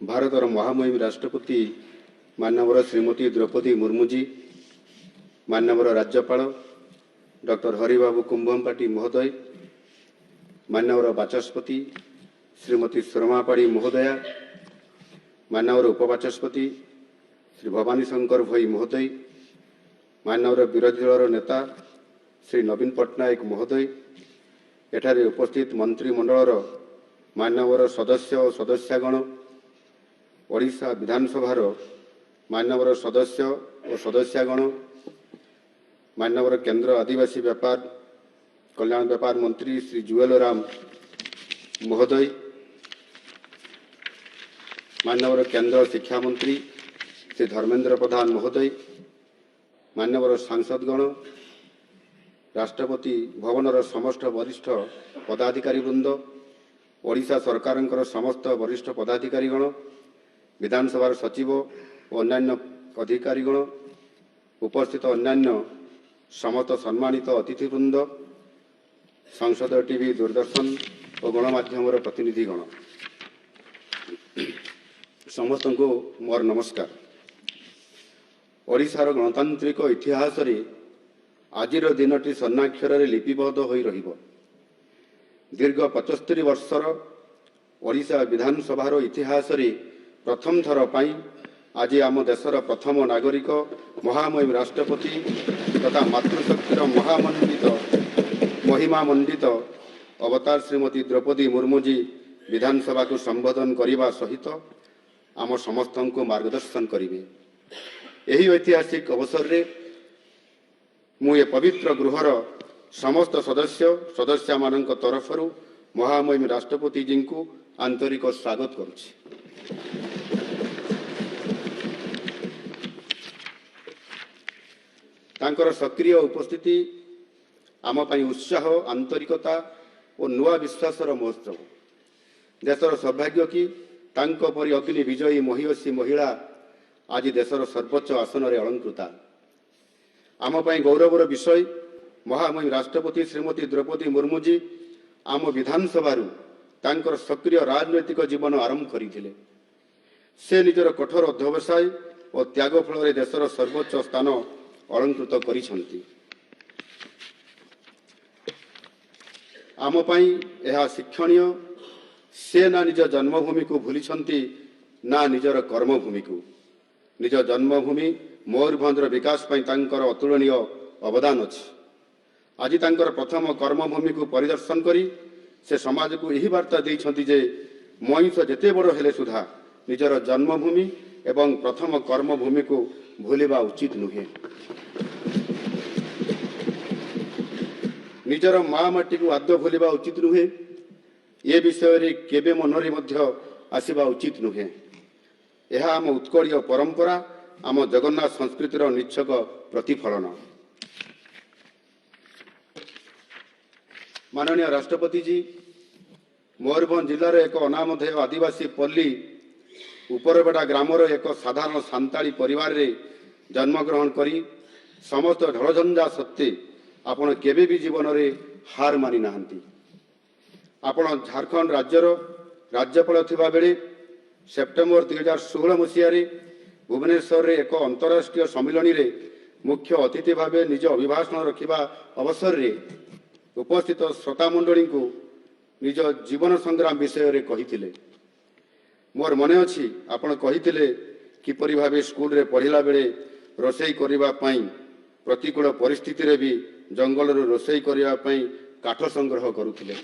ଭାରତର ମହାମହିମ ରାଷ୍ଟ୍ରପତି ମାନ୍ୟବର ଶ୍ରୀମତୀ ଦ୍ରୌପଦୀ ମୁର୍ମୁଜୀ, ମାନ୍ୟବର ରାଜ୍ୟପାଳ ଡକ୍ଟର ହରିବାବୁ କୁମ୍ଭମପାଟି ମହୋଦୟ, ମାନ୍ୟବର ବାଚସ୍ପତି ଶ୍ରୀମତୀ ସୁରମାପାଡ଼ି ମହୋଦୟା, ମାନ୍ୟବର ଉପବାଚସ୍ପତି ଶ୍ରୀ ଭବାନୀ ଶଙ୍କର ଭୋଇ ମହୋଦୟ, ମାନ୍ୟବର ବିରୋଧୀ ଦଳର ନେତା ଶ୍ରୀ ନବୀନ ପଟ୍ଟନାୟକ ମହୋଦୟ, ଏଠାରେ ଉପସ୍ଥିତ ମନ୍ତ୍ରିମଣ୍ଡଳର ମାନ୍ୟବର ସଦସ୍ୟ ଓ ସଦସ୍ୟାଗଣ, ଓଡ଼ିଶା ବିଧାନସଭାର ମାନ୍ୟବର ସଦସ୍ୟ ଓ ସଦସ୍ୟାଗଣ, ମାନ୍ୟବର କେନ୍ଦ୍ର ଆଦିବାସୀ ବ୍ୟାପାର କଲ୍ୟାଣ ବ୍ୟାପାର ମନ୍ତ୍ରୀ ଶ୍ରୀ ଜୁଏଲ ରାମ ମହୋଦୟ, ମାନ୍ୟବର କେନ୍ଦ୍ର ଶିକ୍ଷାମନ୍ତ୍ରୀ ଶ୍ରୀ ଧର୍ମେନ୍ଦ୍ର ପ୍ରଧାନ ମହୋଦୟ, ମାନ୍ୟବର ସାଂସଦଗଣ, ରାଷ୍ଟ୍ରପତି ଭବନର ସମସ୍ତ ବରିଷ୍ଠ ପଦାଧିକାରୀବୃନ୍ଦ, ଓଡ଼ିଶା ସରକାରଙ୍କର ସମସ୍ତ ବରିଷ୍ଠ ପଦାଧିକାରୀଗଣ, ବିଧାନସଭାର ସଚିବ ଓ ଅନ୍ୟାନ୍ୟ ଅଧିକାରୀଗଣ, ଉପସ୍ଥିତ ଅନ୍ୟାନ୍ୟ ସମସ୍ତ ସମ୍ମାନିତ ଅତିଥିବୃନ୍ଦ, ସଂସଦ ଟିଭି, ଦୂରଦର୍ଶନ ଓ ଗଣମାଧ୍ୟମର ପ୍ରତିନିଧିଗଣ, ସମସ୍ତଙ୍କୁ ମୋର ନମସ୍କାର। ଓଡ଼ିଶାର ଗଣତାନ୍ତ୍ରିକ ଇତିହାସରେ ଆଜିର ଦିନଟି ସ୍ୱର୍ଣ୍ଣାକ୍ଷରରେ ଲିପିବଦ୍ଧ ହୋଇ ରହିବ। ଦୀର୍ଘ 75 ବର୍ଷର ଓଡ଼ିଶା ବିଧାନସଭାର ଇତିହାସରେ ପ୍ରଥମ ଥର ପାଇଁ ଆଜି ଆମ ଦେଶର ପ୍ରଥମ ନାଗରିକ ମହାମହିମ ରାଷ୍ଟ୍ରପତି ତଥା ମାତୃଶକ୍ତିର ମହିମାମଣ୍ଡିତ ଅବତାର ଶ୍ରୀମତୀ ଦ୍ରୌପଦୀ ମୁର୍ମୁଜୀ ବିଧାନସଭାକୁ ସମ୍ବୋଧନ କରିବା ସହିତ ଆମ ସମସ୍ତଙ୍କୁ ମାର୍ଗଦର୍ଶନ କରିବେ। ଏହି ଐତିହାସିକ ଅବସରରେ ମୁଁ ଏ ପବିତ୍ର ଗୃହର ସମସ୍ତ ସଦସ୍ୟମାନଙ୍କ ତରଫରୁ ମହାମହିମ ରାଷ୍ଟ୍ରପତିଜୀଙ୍କୁ ଆନ୍ତରିକ ସ୍ୱାଗତ କରୁଛି। ତାଙ୍କର ସକ୍ରିୟ ଉପସ୍ଥିତି ଆମ ପାଇଁ ଉତ୍ସାହ, ଆନ୍ତରିକତା ଓ ନୂଆ ବିଶ୍ୱାସର ମହୋତ୍ସବ। ଦେଶର ସୌଭାଗ୍ୟ କି ତାଙ୍କ ପରି ଅଗ୍ନି ବିଜୟୀ ମହିୟସୀ ମହିଳା ଆଜି ଦେଶର ସର୍ବୋଚ୍ଚ ଆସନରେ ଅଳଙ୍କୃତା। ଆମ ପାଇଁ ଗୌରବର ବିଷୟ, ମହାମହିମ ରାଷ୍ଟ୍ରପତି ଶ୍ରୀମତୀ ଦ୍ରୌପଦୀ ମୁର୍ମୁଜୀ ଆମ ବିଧାନସଭାରୁ ତାଙ୍କର ସକ୍ରିୟ ରାଜନୈତିକ ଜୀବନ ଆରମ୍ଭ କରିଥିଲେ। ସେ ନିଜର କଠୋର ଅଧ୍ୟବସାୟ ଓ ତ୍ୟାଗ ଫଳରେ ଦେଶର ସର୍ବୋଚ୍ଚ ସ୍ଥାନ ଅଳଙ୍କୃତ କରିଛନ୍ତି। ଆମ ପାଇଁ ଏହା ଶିକ୍ଷଣୀୟ, ସେ ନା ନିଜ ଜନ୍ମଭୂମିକୁ ଭୁଲିଛନ୍ତି ନା ନିଜର କର୍ମଭୂମିକୁ। ନିଜ ଜନ୍ମଭୂମି ମୟୂରଭଞ୍ଜର ବିକାଶ ପାଇଁ ତାଙ୍କର ଅତୁଳନୀୟ ଅବଦାନ ଅଛି। ଆଜି ତାଙ୍କର ପ୍ରଥମ କର୍ମଭୂମିକୁ ପରିଦର୍ଶନ କରି ସେ ସମାଜକୁ ଏହି ବାର୍ତ୍ତା ଦେଇଛନ୍ତି ଯେ ମଣିଷ ଯେତେ ବଡ଼ ହେଲେ ସୁଦ୍ଧା ନିଜର ଜନ୍ମଭୂମି ଏବଂ ପ୍ରଥମ କର୍ମଭୂମିକୁ ଭୁଲିବା ଉଚିତ ନୁହେଁ। ନିଜର ମା ମାଟିକୁ ଆଦୌ ଭୁଲିବା ଉଚିତ ନୁହେଁ। ଏ ବିଷୟରେ କେବେ ମନରେ ମଧ୍ୟ ଆସିବା ଉଚିତ ନୁହେଁ। ଏହା ଆମ ଉତ୍କଳୀୟ ପରମ୍ପରା, ଆମ ଜଗନ୍ନାଥ ସଂସ୍କୃତିର ନିଚ୍ଛକ ପ୍ରତିଫଳନ। ମାନନୀୟ ରାଷ୍ଟ୍ରପତିଜୀ, ମୟୂରଭଞ୍ଜ ଜିଲ୍ଲାର ଏକ ଅନାମଧେୟ ଆଦିବାସୀ ପଲ୍ଲୀ ଉପରବେଡ଼ା ଗ୍ରାମର ଏକ ସାଧାରଣ ସାନ୍ତାଳୀ ପରିବାରରେ ଜନ୍ମଗ୍ରହଣ କରି ସମସ୍ତ ଢଳଝଞ୍ଜା ସତ୍ତ୍ୱେ ଆପଣ କେବେ ବି ଜୀବନରେ ହାର ମାନି ନାହାନ୍ତି। ଆପଣ ଝାଡ଼ଖଣ୍ଡ ରାଜ୍ୟର ରାଜ୍ୟପାଳ ଥିବାବେଳେ ସେପ୍ଟେମ୍ବର 2016 ମସିହାରେ ଭୁବନେଶ୍ୱରରେ ଏକ ଅନ୍ତରାଷ୍ଟ୍ରୀୟ ସମ୍ମିଳନୀରେ ମୁଖ୍ୟ ଅତିଥି ଭାବେ ନିଜ ଅଭିଭାଷଣ ରଖିବା ଅବସରରେ ଉପସ୍ଥିତ ଶ୍ରୋତାମଣ୍ଡଳୀଙ୍କୁ ନିଜ ଜୀବନ ସଂଗ୍ରାମ ବିଷୟରେ କହିଥିଲେ। ମୋର ମନେ ଅଛି, ଆପଣ କହିଥିଲେ କିପରି ଭାବେ ସ୍କୁଲରେ ପଢ଼ିଲା ବେଳେ ରୋଷେଇ କରିବା ପାଇଁ ପ୍ରତିକୂଳ ପରିସ୍ଥିତିରେ ବି ଜଙ୍ଗଲରୁ ରୋଷେଇ କରିବା ପାଇଁ କାଠ ସଂଗ୍ରହ କରୁଥିଲେ।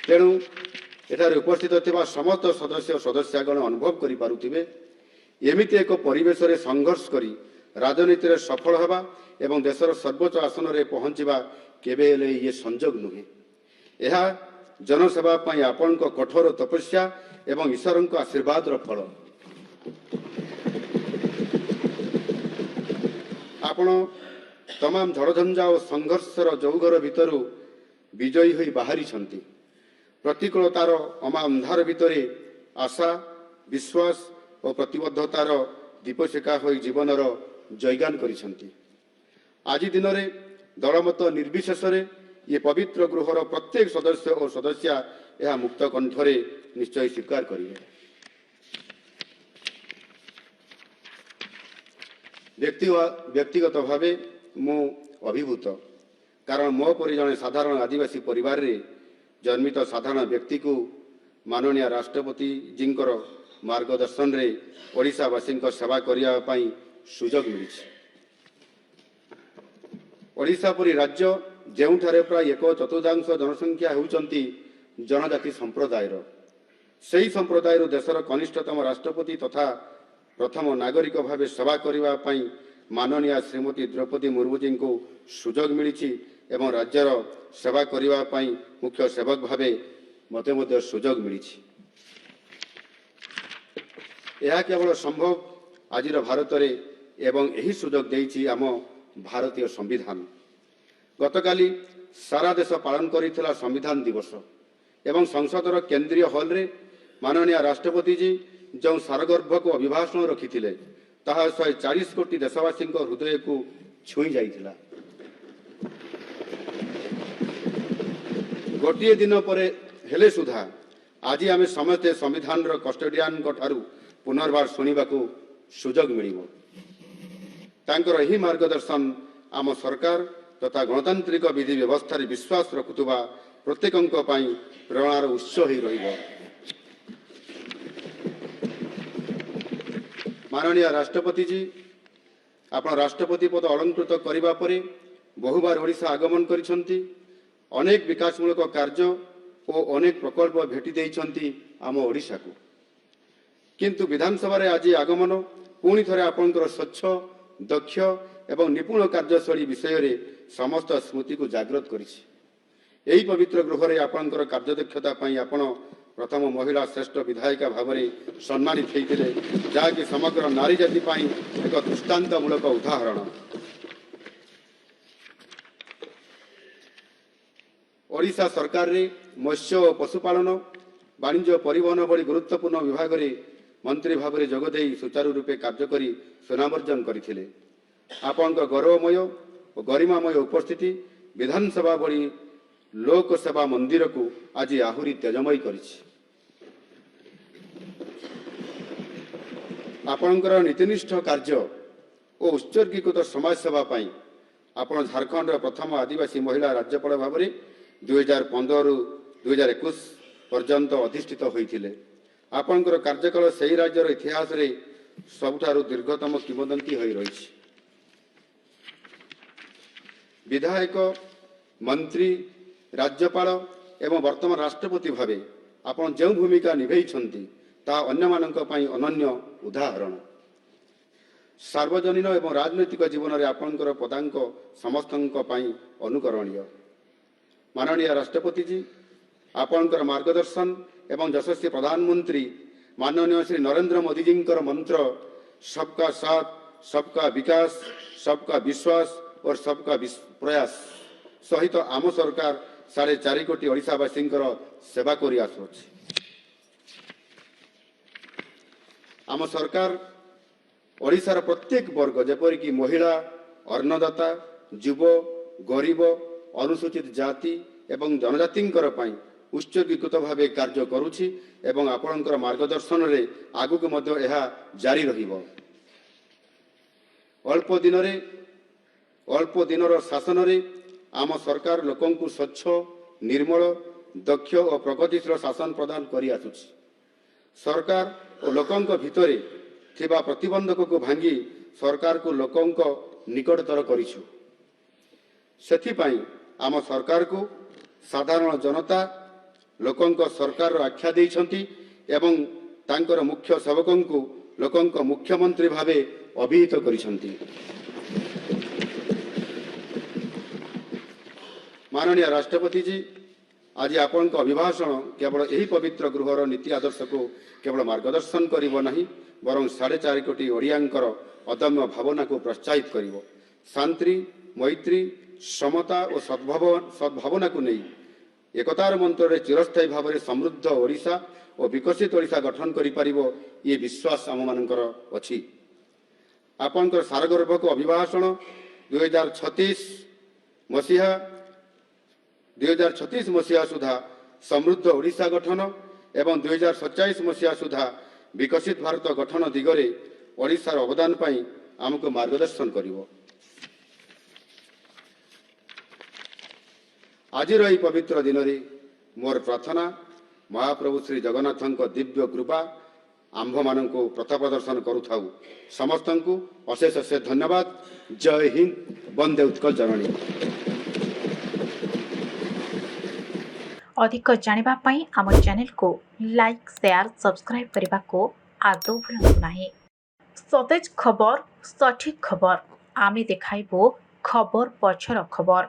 ତେଣୁ ଏଠାରେ ଉପସ୍ଥିତ ଥିବା ସମସ୍ତ ସଦସ୍ୟଗଣ ଅନୁଭବ କରିପାରୁଥିବେ, ଏମିତି ଏକ ପରିବେଶରେ ସଂଘର୍ଷ କରି ରାଜନୀତିରେ ସଫଳ ହେବା ଏବଂ ଦେଶର ସର୍ବୋଚ୍ଚ ଆସନରେ ପହଞ୍ଚିବା କେବେ ହେଲେ ଇଏ ସଂଯୋଗ ନୁହେଁ। ଏହା ଜନସେବା ପାଇଁ ଆପଣଙ୍କ କଠୋର ତପସ୍ୟା ଏବଂ ଈଶ୍ୱରଙ୍କ ଆଶୀର୍ବାଦର ଫଳ। ଆପଣ ତମାମ ଝଡ଼ଝଞ୍ଜା ଓ ସଂଘର୍ଷର ଯୌଗର ଭିତରୁ ବିଜୟୀ ହୋଇ ବାହାରିଛନ୍ତି। ପ୍ରତିକୂଳତାର ଅମା ଅନ୍ଧାର ଭିତରେ ଆଶା, ବିଶ୍ୱାସ ଓ ପ୍ରତିବଦ୍ଧତାର ଦୀପଶିଖା ହୋଇ ଜୀବନର ଜୟଗାନ କରିଛନ୍ତି। ଆଜି ଦିନରେ ଦଳମତ ନିର୍ବିଶେଷରେ ଏ ପବିତ୍ର ଗୃହର ପ୍ରତ୍ୟେକ ସଦସ୍ୟ ଓ ସଦସ୍ୟା ଏହା ମୁକ୍ତ କଣ୍ଠରେ ନିଶ୍ଚୟ ସ୍ୱୀକାର କରିବେ। ବ୍ୟକ୍ତିଗତ ଭାବେ ମୁଁ ଅଭିଭୂତ, କାରଣ ମୋ ପରି ଜଣେ ସାଧାରଣ ଆଦିବାସୀ ପରିବାରରେ ଜନ୍ମିତ ସାଧାରଣ ବ୍ୟକ୍ତିକୁ ମାନନୀୟ ରାଷ୍ଟ୍ରପତିଜୀଙ୍କର ମାର୍ଗଦର୍ଶନରେ ଓଡ଼ିଶାବାସୀଙ୍କ ସେବା କରିବା ପାଇଁ ସୁଯୋଗ ମିଳିଛି। ଓଡ଼ିଶା ପରି ରାଜ୍ୟ ଯେଉଁଠାରେ ପ୍ରାୟ 1/4 ଜନସଂଖ୍ୟା ହେଉଛନ୍ତି ଜନଜାତି ସମ୍ପ୍ରଦାୟର, ସେହି ସମ୍ପ୍ରଦାୟରୁ ଦେଶର କନିଷ୍ଠତମ ରାଷ୍ଟ୍ରପତି ତଥା ପ୍ରଥମ ନାଗରିକ ଭାବେ ସେବା କରିବା ପାଇଁ ମାନନୀୟ ଶ୍ରୀମତୀ ଦ୍ରୌପଦୀ ମୁର୍ମୁଜୀଙ୍କୁ ସୁଯୋଗ ମିଳିଛି ଏବଂ ରାଜ୍ୟର ସେବା କରିବା ପାଇଁ ମୁଖ୍ୟ ସେବକ ଭାବେ ମୋତେ ମଧ୍ୟ ସୁଯୋଗ ମିଳିଛି। ଏହା କେବଳ ସମ୍ଭବ ଆଜିର ଭାରତରେ ଏବଂ ଏହି ସୁଯୋଗ ଦେଇଛି ଆମ ଭାରତୀୟ ସମ୍ବିଧାନ। ଗତକାଲି ସାରା ଦେଶ ପାଳନ କରିଥିଲା ସମ୍ବିଧାନ ଦିବସ ଏବଂ ସଂସଦର କେନ୍ଦ୍ରୀୟ ହଲ୍ରେ ମାନନୀୟ ରାଷ୍ଟ୍ରପତିଜୀ ଯେଉଁ ସାରଗର୍ଭକୁ ଅଭିଭାଷଣ ରଖିଥିଲେ ତାହା 140 କୋଟି ଦେଶବାସୀଙ୍କ ହୃଦୟକୁ ଛୁଇଁ ଯାଇଥିଲା। ଗୋଟିଏ ଦିନ ପରେ ହେଲେ ସୁଦ୍ଧା ଆଜି ଆମେ ସମସ୍ତେ ସମ୍ବିଧାନର କଷ୍ଟୋଡିଆନଙ୍କ ଠାରୁ ପୁନର୍ବାର ଶୁଣିବାକୁ ସୁଯୋଗ ମିଳିବ। ତାଙ୍କର ଏହି ମାର୍ଗଦର୍ଶନ ଆମ ସରକାର ତଥା ଗଣତାନ୍ତ୍ରିକ ବିଧି ବ୍ୟବସ୍ଥାରେ ବିଶ୍ୱାସ ରଖୁଥିବା ପ୍ରତ୍ୟେକଙ୍କ ପାଇଁ ପ୍ରେରଣାର ଉତ୍ସ ହୋଇ ରହିବ। ମାନନୀୟ ରାଷ୍ଟ୍ରପତିଜୀ, ଆପଣ ରାଷ୍ଟ୍ରପତି ପଦ ଅଳଙ୍କୃତ କରିବା ପରେ ବହୁବାର ଓଡ଼ିଶା ଆଗମନ କରିଛନ୍ତି। ଅନେକ ବିକାଶମୂଳକ କାର୍ଯ୍ୟ ଓ ଅନେକ ପ୍ରକଳ୍ପ ଭେଟି ଦେଇଛନ୍ତି ଆମ ଓଡ଼ିଶାକୁ। କିନ୍ତୁ ବିଧାନସଭାରେ ଆଜି ଆଗମନ ପୁଣି ଥରେ ଆପଣଙ୍କର ସ୍ୱଚ୍ଛ, ଦକ୍ଷ ଏବଂ ନିପୁଣ କାର୍ଯ୍ୟଶୈଳୀ ବିଷୟରେ ସମସ୍ତ ସ୍ମୃତିକୁ ଜାଗ୍ରତ କରିଛି। ଏହି ପବିତ୍ର ଗୃହରେ ଆପଣଙ୍କର କାର୍ଯ୍ୟଦକ୍ଷତା ପାଇଁ ଆପଣ ପ୍ରଥମ ମହିଳା ଶ୍ରେଷ୍ଠ ବିଧାୟିକା ଭାବରେ ସମ୍ମାନିତ ହୋଇଥିଲେ, ଯାହାକି ସମଗ୍ର ନାରୀ ଜାତି ପାଇଁ ଏକ ଦୃଷ୍ଟାନ୍ତମୂଳକ ଉଦାହରଣ। ଓଡ଼ିଶା ସରକାରରେ ମତ୍ସ୍ୟ ଓ ପଶୁପାଳନ, ବାଣିଜ୍ୟ, ପରିବହନ ଭଳି ଗୁରୁତ୍ୱପୂର୍ଣ୍ଣ ବିଭାଗରେ ମନ୍ତ୍ରୀ ଭାବରେ ଯୋଗଦେଇ ସୁଚାରୁ ରୂପେ କାର୍ଯ୍ୟ କରି ସୁନାମ ଅର୍ଜନ କରିଥିଲେ। ଆପଣଙ୍କ ଗୌରବମୟ ଓ ଗରିମାମୟ ଉପସ୍ଥିତି ବିଧାନସଭା ଭଳି ଲୋକସେବା ମନ୍ଦିରକୁ ଆଜି ଆହୁରି ତେଜମୟ କରିଛି। ଆପଣଙ୍କର ନୀତିନିଷ୍ଠ କାର୍ଯ୍ୟ ଓ ଉତ୍ସର୍ଗୀକୃତ ସମାଜସେବା ପାଇଁ ଆପଣ ଝାଡ଼ଖଣ୍ଡର ପ୍ରଥମ ଆଦିବାସୀ ମହିଳା ରାଜ୍ୟପାଳ ଭାବରେ 2015ରୁ 2021 ପର୍ଯ୍ୟନ୍ତ ଅଧିଷ୍ଠିତ ହୋଇଥିଲେ। ଆପଣଙ୍କର କାର୍ଯ୍ୟକାଳ ସେହି ରାଜ୍ୟର ଇତିହାସରେ ସବୁଠାରୁ ଦୀର୍ଘତମ କିମ୍ବଦନ୍ତୀ ହୋଇ ରହିଛି। ବିଧାୟକ, ମନ୍ତ୍ରୀ, ରାଜ୍ୟପାଳ ଏବଂ ବର୍ତ୍ତମାନ ରାଷ୍ଟ୍ରପତି ଭାବେ ଆପଣ ଯେଉଁ ଭୂମିକା ନିଭେଇଛନ୍ତି ତାହା ଅନ୍ୟମାନଙ୍କ ପାଇଁ ଅନନ୍ୟ ଉଦାହରଣ। ସାର୍ବଜନୀନ ଏବଂ ରାଜନୈତିକ ଜୀବନରେ ଆପଣଙ୍କର ପଦାଙ୍କ ସମସ୍ତଙ୍କ ପାଇଁ ଅନୁକରଣୀୟ। ମାନନୀୟ ରାଷ୍ଟ୍ରପତିଜୀ, ଆପଣଙ୍କର ମାର୍ଗଦର୍ଶନ ଏବଂ ଯଶସ୍ୱୀ ପ୍ରଧାନମନ୍ତ୍ରୀ ମାନନୀୟ ଶ୍ରୀ ନରେନ୍ଦ୍ର ମୋଦିଜୀଙ୍କର ମନ୍ତ୍ର ସବକା ସାଥ, ସବକା ବିକାଶ, ସବକା ବିଶ୍ୱାସ ଓ ସବକା ପ୍ରୟାସ ସହିତ ଆମ ସରକାର 4.5 କୋଟି ଓଡ଼ିଶାବାସୀଙ୍କର ସେବା କରି ଆସୁଅଛି। ଆମ ସରକାର ଓଡ଼ିଶାର ପ୍ରତ୍ୟେକ ବର୍ଗ ଯେପରିକି ମହିଳା, ଅନ୍ନଦାତା, ଯୁବ, ଗରିବ, ଅନୁସୂଚିତ ଜାତି ଏବଂ ଜନଜାତିଙ୍କର ପାଇଁ ଉତ୍ସର୍ଗୀକୃତ ଭାବେ କାର୍ଯ୍ୟ କରୁଛି ଏବଂ ଆପଣଙ୍କର ମାର୍ଗଦର୍ଶନରେ ଆଗକୁ ମଧ୍ୟ ଏହା ଜାରି ରହିବ। ଅଳ୍ପ ଦିନର ଶାସନରେ ଆମ ସରକାର ଲୋକଙ୍କୁ ସ୍ୱଚ୍ଛ, ନିର୍ମଳ, ଦକ୍ଷ ଓ ପ୍ରଗତିଶୀଳ ଶାସନ ପ୍ରଦାନ କରି ଆସୁଛି। ସରକାର ଓ ଲୋକଙ୍କ ଭିତରେ ଥିବା ପ୍ରତିବନ୍ଧକକୁ ଭାଙ୍ଗି ସରକାରକୁ ଲୋକଙ୍କ ନିକଟତର କରିଛୁ। ସେଥିପାଇଁ ଆମ ସରକାରକୁ ସାଧାରଣ ଜନତା ଲୋକଙ୍କ ସରକାରର ଆଖ୍ୟା ଦେଇଛନ୍ତି ଏବଂ ତାଙ୍କର ମୁଖ୍ୟ ସେବକଙ୍କୁ ଲୋକଙ୍କ ମୁଖ୍ୟମନ୍ତ୍ରୀ ଭାବେ ଅଭିହିତ କରିଛନ୍ତି। ମାନନୀୟ ରାଷ୍ଟ୍ରପତିଜୀ, ଆଜି ଆପଣଙ୍କ ଅଭିଭାଷଣ କେବଳ ଏହି ପବିତ୍ର ଗୃହର ନୀତି ଆଦର୍ଶକୁ କେବଳ ମାର୍ଗଦର୍ଶନ କରିବ ନାହିଁ, ବରଂ 4.5 କୋଟି ଓଡ଼ିଆଙ୍କର ଅଦମ୍ୟ ଭାବନାକୁ ପ୍ରୋତ୍ସାହିତ କରିବ। ଶାନ୍ତି, ମୈତ୍ରୀ, ସମତା ଓ ସଦ୍ଭାବନାକୁ ନେଇ ଏକତାର ମନ୍ତ୍ରରେ ଚିରସ୍ଥାୟୀ ଭାବରେ ସମୃଦ୍ଧ ଓଡ଼ିଶା ଓ ବିକଶିତ ଓଡ଼ିଶା ଗଠନ କରିପାରିବ, ଏ ବିଶ୍ୱାସ ଆମମାନଙ୍କର ଅଛି। ଆପଣଙ୍କର ସାରଗର୍ଭକ ଅଭିଭାଷଣ 2036 ମସିହା ସୁଦ୍ଧା समृद्ध ओडिशा गठन एवं 2047 मसीहा सुधा विकसित भारत गठन दिगरे ओडिशार अवदान पाई आमको मार्गदर्शन करिवो। आज पवित्र दिन रे मोर प्रार्थना महाप्रभु श्री जगन्नाथ दिव्य कृपा आंभ मान प्रथा प्रदर्शन करुथाऊ। समस्त को अशेष अशेष धन्यवाद। जय हिंद, वंदे उत्कल जननी। अधिक जानिबा पई आम चैनल को लाइक शेयर सब्सक्राइब करने को आदौ भूलु नाही। सतेज खबर, सठिक खबर आमे देखाइबो खबर पछर खबर।